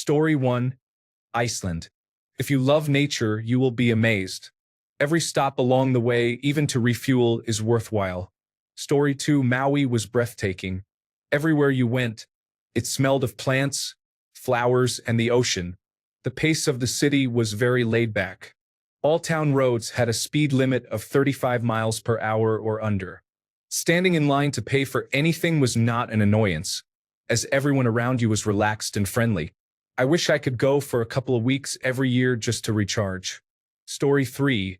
Story 1, Iceland. If you love nature, you will be amazed. Every stop along the way, even to refuel, is worthwhile. Story 2, Maui was breathtaking. Everywhere you went, it smelled of plants, flowers, and the ocean. The pace of the city was very laid back. All town roads had a speed limit of 35 miles per hour or under. Standing in line to pay for anything was not an annoyance, as everyone around you was relaxed and friendly. I wish I could go for a couple of weeks every year just to recharge. Story 3.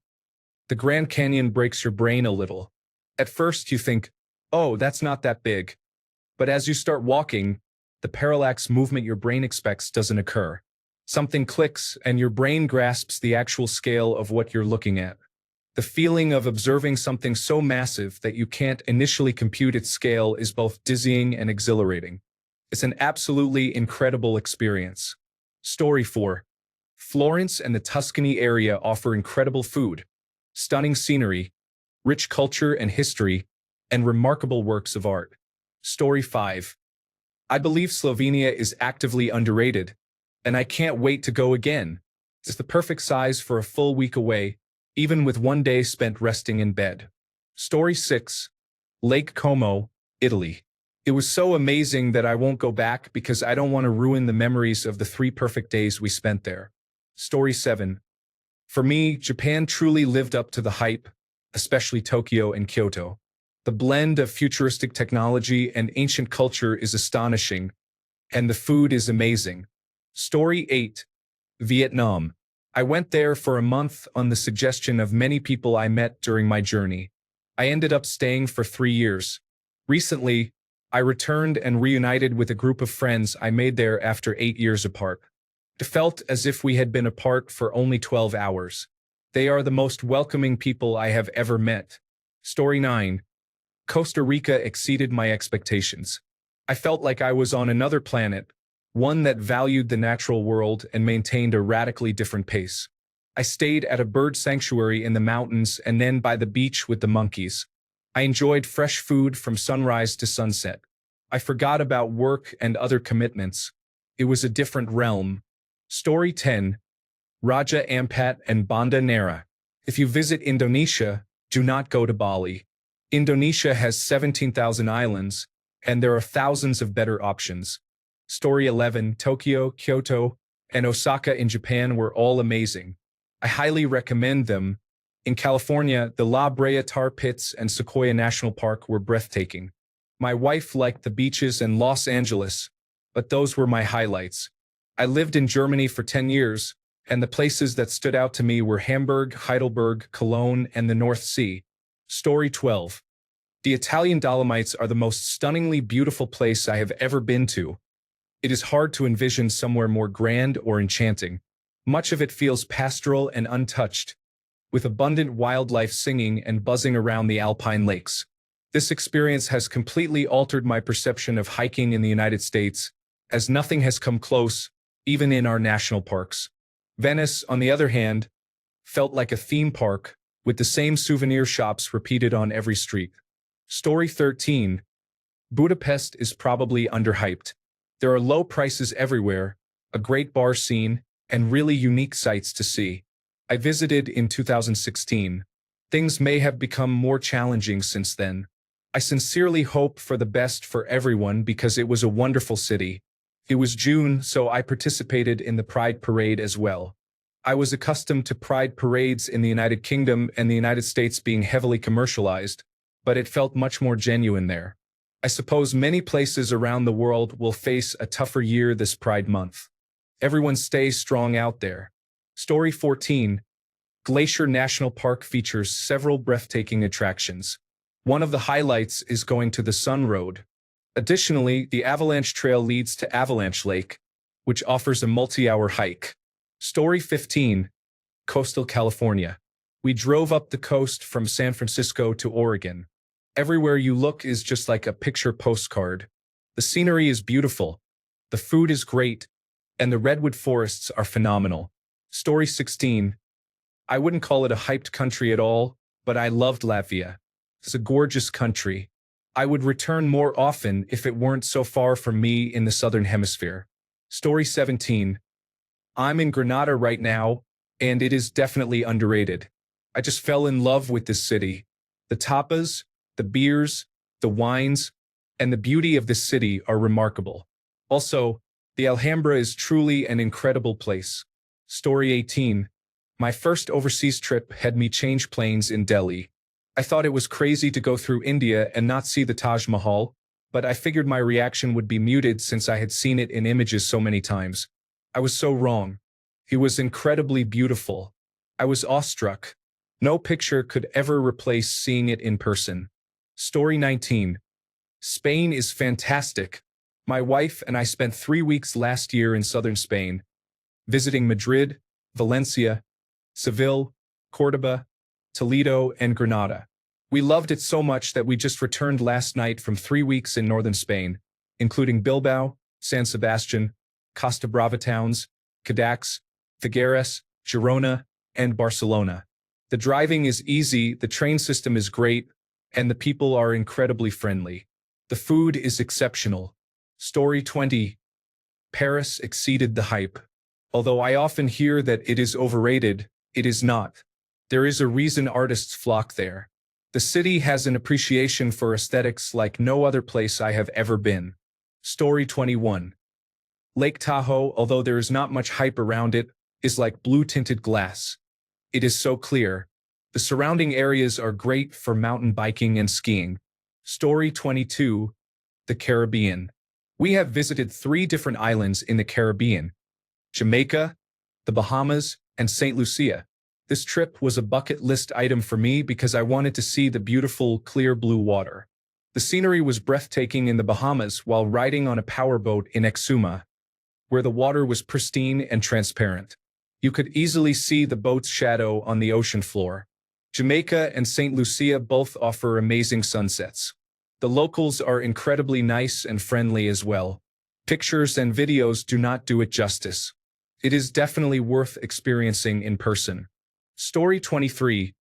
The Grand Canyon breaks your brain a little. At first you think, oh, that's not that big. But as you start walking, the parallax movement your brain expects doesn't occur. Something clicks and your brain grasps the actual scale of what you're looking at. The feeling of observing something so massive that you can't initially compute its scale is both dizzying and exhilarating. It's an absolutely incredible experience. Story 4. Florence and the Tuscany area offer incredible food, stunning scenery, rich culture and history, and remarkable works of art. Story 5. I believe Slovenia is actively underrated, and I can't wait to go again. It's the perfect size for a full week away, even with one day spent resting in bed. Story 6. Lake Como, Italy. It was so amazing that I won't go back because I don't want to ruin the memories of the 3 perfect days we spent there. Story 7. For me, Japan truly lived up to the hype, especially Tokyo and Kyoto. The blend of futuristic technology and ancient culture is astonishing, and the food is amazing. Story 8. Vietnam. I went there for a month on the suggestion of many people I met during my journey. I ended up staying for 3 years. Recently, I returned and reunited with a group of friends I made there after 8 years apart. It felt as if we had been apart for only 12 hours. They are the most welcoming people I have ever met. Story 9. Costa Rica exceeded my expectations. I felt like I was on another planet, one that valued the natural world and maintained a radically different pace. I stayed at a bird sanctuary in the mountains and then by the beach with the monkeys. I enjoyed fresh food from sunrise to sunset. I forgot about work and other commitments. It was a different realm. Story 10. Raja Ampat and Banda Nera. If you visit Indonesia, do not go to Bali. Indonesia has 17,000 islands, and there are thousands of better options. Story 11. Tokyo, Kyoto, and Osaka in Japan were all amazing. I highly recommend them. In California, the La Brea Tar Pits and Sequoia National Park were breathtaking. My wife liked the beaches in Los Angeles, but those were my highlights. I lived in Germany for 10 years, and the places that stood out to me were Hamburg, Heidelberg, Cologne, and the North Sea. Story 12. The Italian Dolomites are the most stunningly beautiful place I have ever been to. It is hard to envision somewhere more grand or enchanting. Much of it feels pastoral and untouched, with abundant wildlife singing and buzzing around the alpine lakes. This experience has completely altered my perception of hiking in the United States, as nothing has come close, even in our national parks. Venice, on the other hand, felt like a theme park, with the same souvenir shops repeated on every street. Story 13. Budapest is probably underhyped. There are low prices everywhere, a great bar scene, and really unique sights to see. I visited in 2016. Things may have become more challenging since then. I sincerely hope for the best for everyone because it was a wonderful city. It was June, so I participated in the Pride Parade as well. I was accustomed to Pride parades in the United Kingdom and the United States being heavily commercialized, but it felt much more genuine there. I suppose many places around the world will face a tougher year this Pride month. Everyone stay strong out there. Story 14. Glacier National Park features several breathtaking attractions. One of the highlights is going to the Sun Road. Additionally, the Avalanche Trail leads to Avalanche Lake, which offers a multi-hour hike. Story 15. Coastal California. We drove up the coast from San Francisco to Oregon. Everywhere you look is just like a picture postcard. The scenery is beautiful, the food is great, and the redwood forests are phenomenal. Story 16. I wouldn't call it a hyped country at all, but I loved Latvia. It's a gorgeous country. I would return more often if it weren't so far from me in the southern hemisphere. Story 17. I'm in Granada right now, and it is definitely underrated. I just fell in love with this city. The tapas, the beers, the wines, and the beauty of this city are remarkable. Also, the Alhambra is truly an incredible place. Story 18. My first overseas trip had me change planes in Delhi. I thought it was crazy to go through India and not see the Taj Mahal, but I figured my reaction would be muted since I had seen it in images so many times. I was so wrong. It was incredibly beautiful. I was awestruck. No picture could ever replace seeing it in person. Story 19. Spain is fantastic. My wife and I spent 3 weeks last year in southern Spain, visiting Madrid, Valencia, Seville, Cordoba, Toledo, and Granada. We loved it so much that we just returned last night from 3 weeks in northern Spain, including Bilbao, San Sebastian, Costa Brava towns, Cadax, Figueres, Girona, and Barcelona. The driving is easy, the train system is great, and the people are incredibly friendly. The food is exceptional. Story 20. Paris exceeded the hype. Although I often hear that it is overrated, it is not. There is a reason artists flock there. The city has an appreciation for aesthetics like no other place I have ever been. Story 21. Lake Tahoe, although there is not much hype around it, is like blue-tinted glass. It is so clear. The surrounding areas are great for mountain biking and skiing. Story 22. The Caribbean. We have visited 3 different islands in the Caribbean: Jamaica, the Bahamas, and St. Lucia. This trip was a bucket list item for me because I wanted to see the beautiful, clear blue water. The scenery was breathtaking in the Bahamas while riding on a powerboat in Exuma, where the water was pristine and transparent. You could easily see the boat's shadow on the ocean floor. Jamaica and St. Lucia both offer amazing sunsets. The locals are incredibly nice and friendly as well. Pictures and videos do not do it justice. It is definitely worth experiencing in person. Story 23.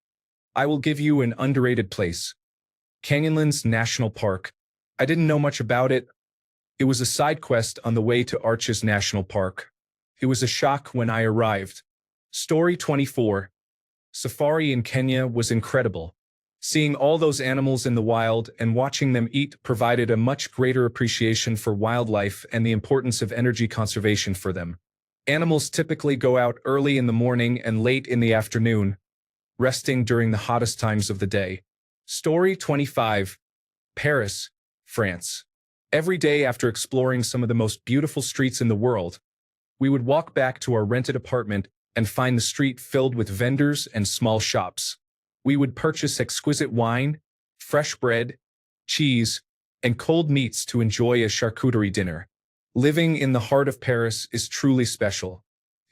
I will give you an underrated place. Canyonlands National Park. I didn't know much about it. It was a side quest on the way to Arches National Park. It was a shock when I arrived. Story 24. Safari in Kenya was incredible. Seeing all those animals in the wild and watching them eat provided a much greater appreciation for wildlife and the importance of energy conservation for them. Animals typically go out early in the morning and late in the afternoon, resting during the hottest times of the day. Story 25. Paris, France. Every day after exploring some of the most beautiful streets in the world, we would walk back to our rented apartment and find the street filled with vendors and small shops. We would purchase exquisite wine, fresh bread, cheese, and cold meats to enjoy a charcuterie dinner. Living in the heart of Paris is truly special.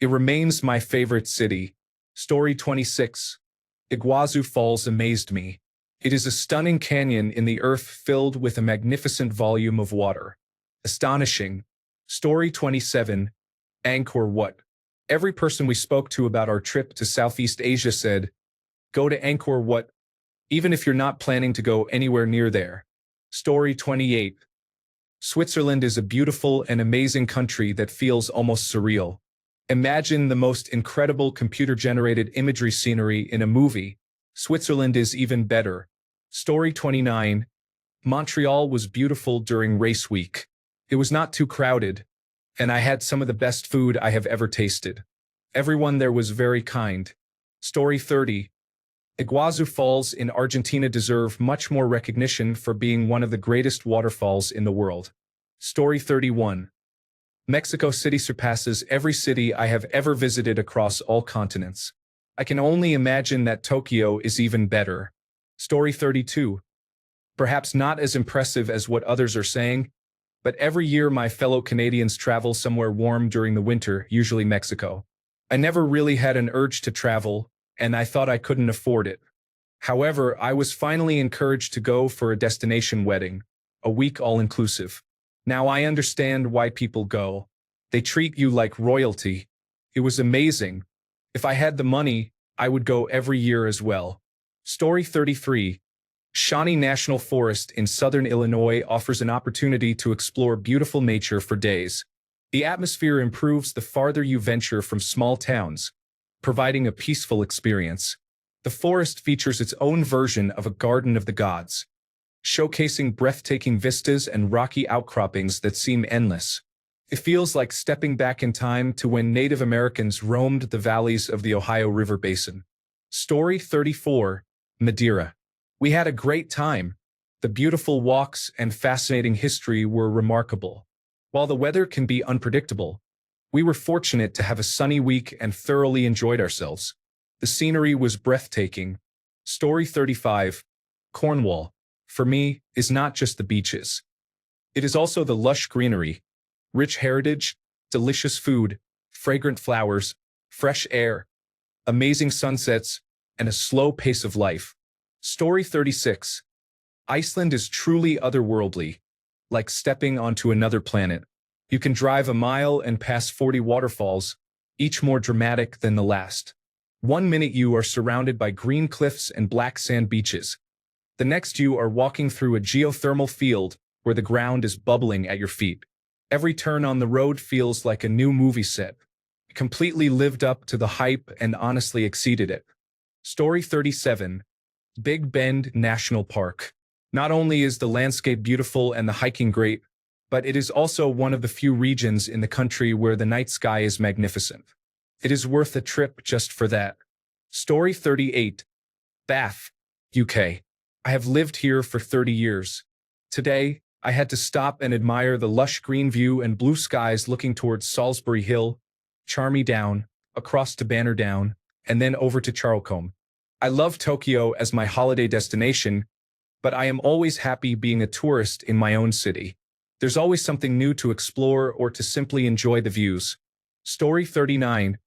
It remains my favorite city. Story 26. Iguazu Falls amazed me. It is a stunning canyon in the earth filled with a magnificent volume of water. Astonishing. Story 27. Angkor Wat. Every person we spoke to about our trip to Southeast Asia said, go to Angkor Wat, even if you're not planning to go anywhere near there. Story 28. Switzerland is a beautiful and amazing country that feels almost surreal. Imagine the most incredible computer-generated imagery scenery in a movie. Switzerland is even better. Story 29. Montreal was beautiful during race week. It was not too crowded, and I had some of the best food I have ever tasted. Everyone there was very kind. Story 30. Iguazu Falls in Argentina deserve much more recognition for being one of the greatest waterfalls in the world. Story 31. Mexico City surpasses every city I have ever visited across all continents. I can only imagine that Tokyo is even better. Story 32. Perhaps not as impressive as what others are saying, but every year my fellow Canadians travel somewhere warm during the winter, usually Mexico. I never really had an urge to travel, and I thought I couldn't afford it. However, I was finally encouraged to go for a destination wedding, a week all-inclusive. Now I understand why people go. They treat you like royalty. It was amazing. If I had the money, I would go every year as well. Story 33. Shawnee National Forest in southern Illinois offers an opportunity to explore beautiful nature for days. The atmosphere improves the farther you venture from small towns, providing a peaceful experience. The forest features its own version of a garden of the gods, showcasing breathtaking vistas and rocky outcroppings that seem endless. It feels like stepping back in time to when Native Americans roamed the valleys of the Ohio River Basin. Story 34, Madeira. We had a great time. The beautiful walks and fascinating history were remarkable. While the weather can be unpredictable, we were fortunate to have a sunny week and thoroughly enjoyed ourselves. The scenery was breathtaking. Story 35, Cornwall, for me, is not just the beaches. It is also the lush greenery, rich heritage, delicious food, fragrant flowers, fresh air, amazing sunsets, and a slow pace of life. Story 36. Iceland is truly otherworldly, like stepping onto another planet. You can drive a mile and pass 40 waterfalls, each more dramatic than the last. One minute you are surrounded by green cliffs and black sand beaches. The next you are walking through a geothermal field where the ground is bubbling at your feet. Every turn on the road feels like a new movie set. It completely lived up to the hype and honestly exceeded it. Story 37. Big Bend National Park. Not only is the landscape beautiful and the hiking great, but it is also one of the few regions in the country where the night sky is magnificent. It is worth a trip just for that. Story 38. Bath, UK. I have lived here for 30 years. Today, I had to stop and admire the lush green view and blue skies looking towards Salisbury Hill, Charmy Down, across to Banner Down, and then over to Charlecombe. I love Tokyo as my holiday destination, but I am always happy being a tourist in my own city. There's always something new to explore or to simply enjoy the views. Story 39.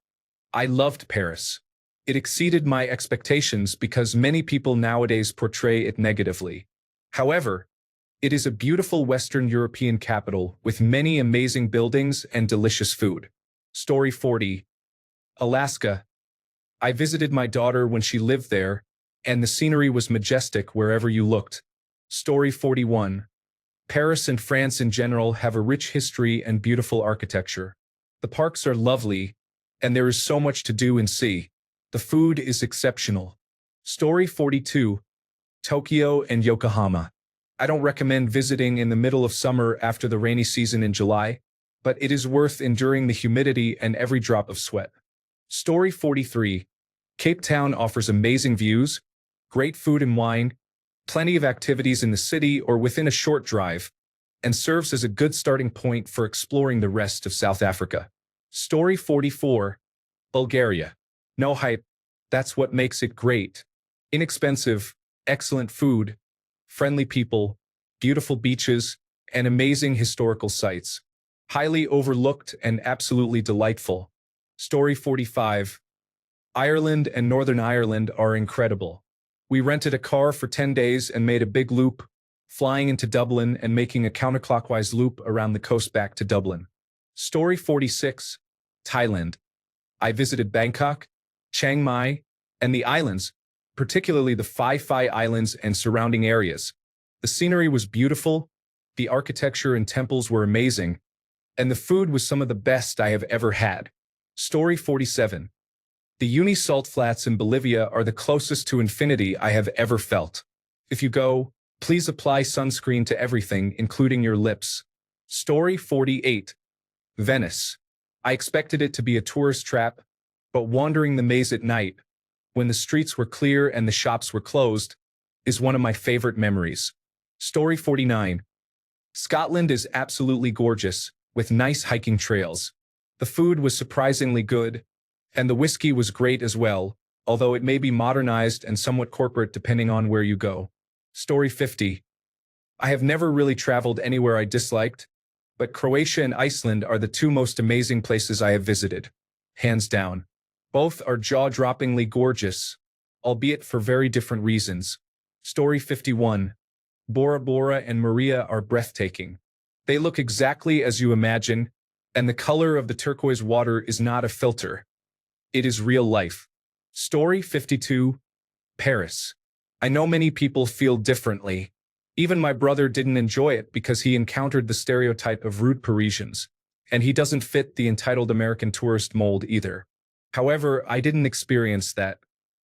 I loved Paris. It exceeded my expectations because many people nowadays portray it negatively. However, it is a beautiful Western European capital with many amazing buildings and delicious food. Story 40. Alaska. I visited my daughter when she lived there, and the scenery was majestic wherever you looked. Story 41. Paris and France in general have a rich history and beautiful architecture. The parks are lovely, and there is so much to do and see. The food is exceptional. Story 42. Tokyo and Yokohama. I don't recommend visiting in the middle of summer after the rainy season in July, but it is worth enduring the humidity and every drop of sweat. Story 43. Cape Town offers amazing views, great food and wine, plenty of activities in the city or within a short drive, and serves as a good starting point for exploring the rest of South Africa. Story 44. Bulgaria. No hype. That's what makes it great. Inexpensive, excellent food, friendly people, beautiful beaches, and amazing historical sites. Highly overlooked and absolutely delightful. Story 45. Ireland and Northern Ireland are incredible. We rented a car for 10 days and made a big loop, flying into Dublin and making a counterclockwise loop around the coast back to Dublin. Story 46. Thailand. I visited Bangkok, Chiang Mai, and the islands, particularly the Phi Phi Islands and surrounding areas. The scenery was beautiful, the architecture and temples were amazing, and the food was some of the best I have ever had. Story 47. The Uni Salt Flats in Bolivia are the closest to infinity I have ever felt. If you go, please apply sunscreen to everything, including your lips. Story 48. Venice. I expected it to be a tourist trap, but wandering the maze at night, when the streets were clear and the shops were closed, is one of my favorite memories. Story 49. Scotland is absolutely gorgeous, with nice hiking trails. The food was surprisingly good, and the whiskey was great as well, although it may be modernized and somewhat corporate depending on where you go. Story 50. I have never really traveled anywhere I disliked, but Croatia and Iceland are the two most amazing places I have visited. Hands down. Both are jaw-droppingly gorgeous, albeit for very different reasons. Story 51. Bora Bora and Maria are breathtaking. They look exactly as you imagine, and the color of the turquoise water is not a filter. It is real life. Story 52. Paris. I know many people feel differently. Even my brother didn't enjoy it because he encountered the stereotype of rude Parisians. and he doesn't fit the entitled American tourist mold either. However, I didn't experience that.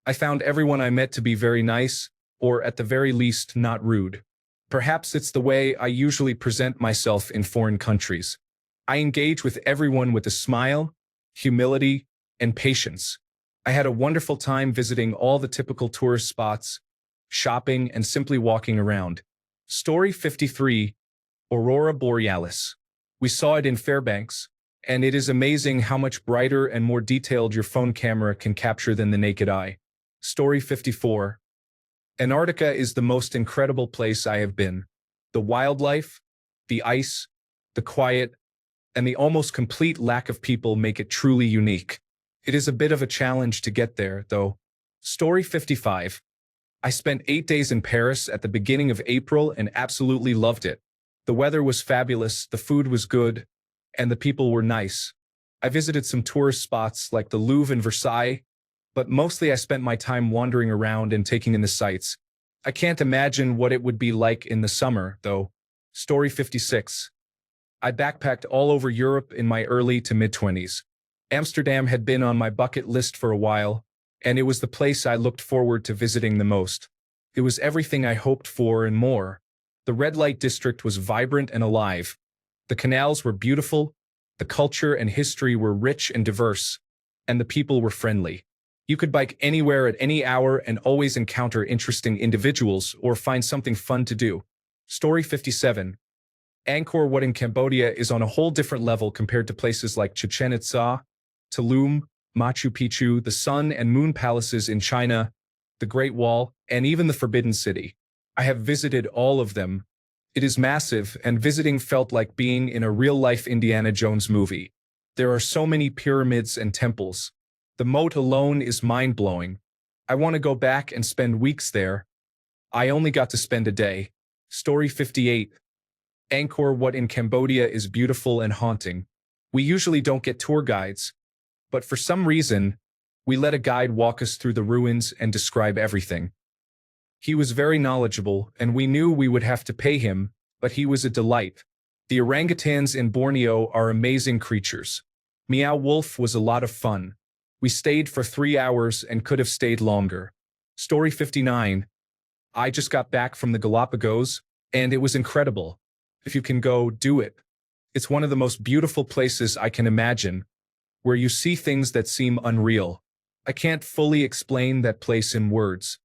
I found everyone I met to be very nice, or at the very least, not rude. Perhaps it's the way I usually present myself in foreign countries. I engage with everyone with a smile, humility, and patience. I had a wonderful time visiting all the typical tourist spots, shopping, and simply walking around. Story 53, Aurora Borealis. We saw it in Fairbanks, and it is amazing how much brighter and more detailed your phone camera can capture than the naked eye. Story 54. Antarctica is the most incredible place I have been. The wildlife, the ice, the quiet, and the almost complete lack of people make it truly unique. It is a bit of a challenge to get there, though. Story 55. I spent 8 days in Paris at the beginning of April and absolutely loved it. The weather was fabulous, the food was good, and the people were nice. I visited some tourist spots like the Louvre and Versailles, but mostly I spent my time wandering around and taking in the sights. I can't imagine what it would be like in the summer, though. Story 56. I backpacked all over Europe in my early to mid-20s. Amsterdam had been on my bucket list for a while, and it was the place I looked forward to visiting the most. It was everything I hoped for and more. The red light district was vibrant and alive. The canals were beautiful, the culture and history were rich and diverse, and the people were friendly. You could bike anywhere at any hour and always encounter interesting individuals or find something fun to do. Story 57. Angkor Wat in Cambodia is on a whole different level compared to places like Chichen Itza, Tulum, Machu Picchu, the Sun and Moon Palaces in China, the Great Wall, and even the Forbidden City. I have visited all of them. It is massive, and visiting felt like being in a real-life Indiana Jones movie. There are so many pyramids and temples. The moat alone is mind-blowing. I want to go back and spend weeks there. I only got to spend a day. Story 58. Angkor Wat in Cambodia is beautiful and haunting. We usually don't get tour guides, but for some reason, we let a guide walk us through the ruins and describe everything. He was very knowledgeable, and we knew we would have to pay him, but he was a delight. The orangutans in Borneo are amazing creatures. Meow Wolf was a lot of fun. We stayed for 3 hours and could have stayed longer. Story 59. I just got back from the Galapagos, and it was incredible. If you can go, do it. It's one of the most beautiful places I can imagine, where you see things that seem unreal. I can't fully explain that place in words.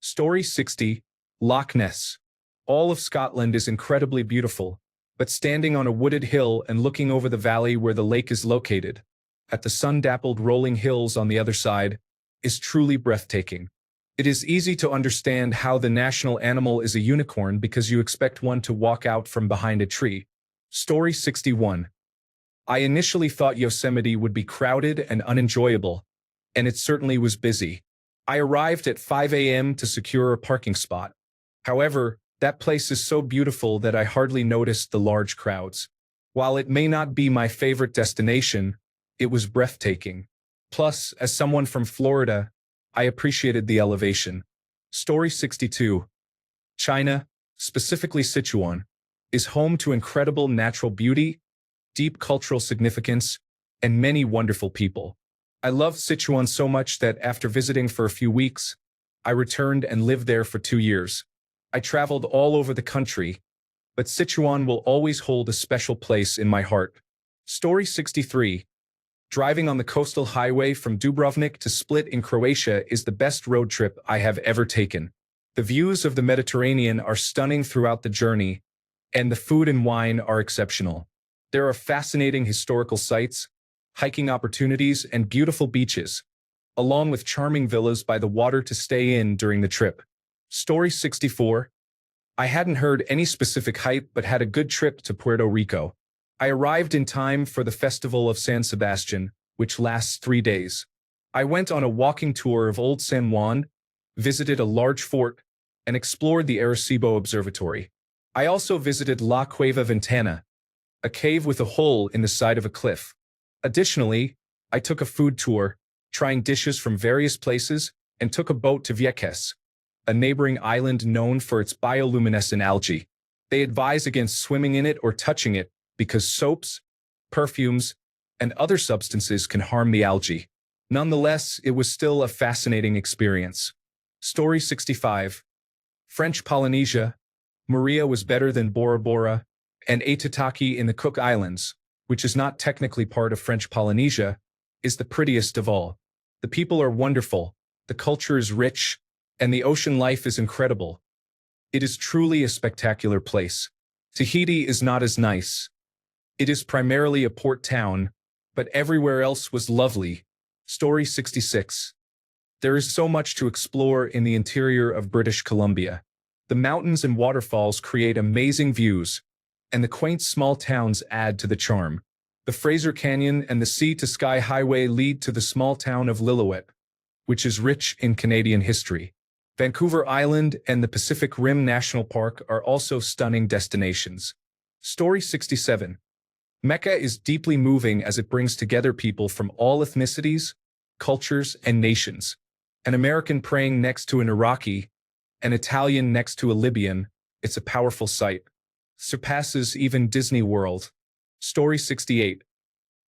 Story 60. Loch Ness. All of Scotland is incredibly beautiful, but standing on a wooded hill and looking over the valley where the lake is located, at the sun-dappled rolling hills on the other side, is truly breathtaking. It is easy to understand how the national animal is a unicorn because you expect one to walk out from behind a tree. Story 61. I initially thought Yosemite would be crowded and unenjoyable, and it certainly was busy. I arrived at 5 a.m. to secure a parking spot. However, that place is so beautiful that I hardly noticed the large crowds. While it may not be my favorite destination, it was breathtaking. Plus, as someone from Florida, I appreciated the elevation. Story 62. China, specifically Sichuan, is home to incredible natural beauty, deep cultural significance, and many wonderful people. I loved Sichuan so much that after visiting for a few weeks, I returned and lived there for 2 years. I traveled all over the country, but Sichuan will always hold a special place in my heart. Story 63. Driving on the coastal highway from Dubrovnik to Split in Croatia is the best road trip I have ever taken. The views of the Mediterranean are stunning throughout the journey, and the food and wine are exceptional. There are fascinating historical sites, hiking opportunities, and beautiful beaches, along with charming villas by the water to stay in during the trip. Story 64. I hadn't heard any specific hype but had a good trip to Puerto Rico. I arrived in time for the Festival of San Sebastian, which lasts 3 days. I went on a walking tour of Old San Juan, visited a large fort, and explored the Arecibo Observatory. I also visited La Cueva Ventana, a cave with a hole in the side of a cliff. Additionally, I took a food tour, trying dishes from various places, and took a boat to Vieques, a neighboring island known for its bioluminescent algae. They advise against swimming in it or touching it because soaps, perfumes, and other substances can harm the algae. Nonetheless, it was still a fascinating experience. Story 65. French Polynesia. Maria was better than Bora Bora, and Aitutaki in the Cook Islands, which is not technically part of French Polynesia, is the prettiest of all. The people are wonderful, the culture is rich, and the ocean life is incredible. It is truly a spectacular place. Tahiti is not as nice. It is primarily a port town, but everywhere else was lovely. Story 66. There is so much to explore in the interior of British Columbia. The mountains and waterfalls create amazing views, and the quaint small towns add to the charm. The Fraser Canyon and the Sea-to-Sky Highway lead to the small town of Lillooet, which is rich in Canadian history. Vancouver Island and the Pacific Rim National Park are also stunning destinations. Story 67. Mecca is deeply moving as it brings together people from all ethnicities, cultures, and nations. An American praying next to an Iraqi, an Italian next to a Libyan, it's a powerful sight. Surpasses even Disney World. Story 68.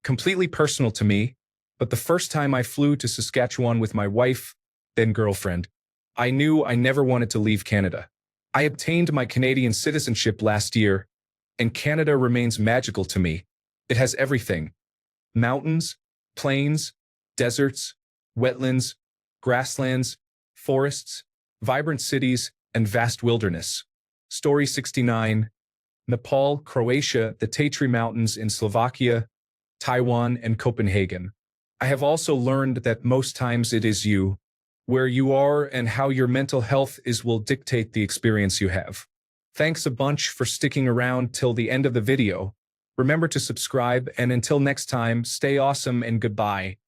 Completely personal to me, but the first time I flew to Saskatchewan with my wife, then girlfriend, I knew I never wanted to leave Canada. I obtained my Canadian citizenship last year, and Canada remains magical to me. It has everything: mountains, plains, deserts, wetlands, grasslands, forests, vibrant cities, and vast wilderness. Story 69. Nepal, Croatia, the Tatry Mountains in Slovakia, Taiwan, and Copenhagen. I have also learned that most times it is you, where you are, and how your mental health is will dictate the experience you have. Thanks a bunch for sticking around till the end of the video. Remember to subscribe, and until next time, stay awesome and goodbye.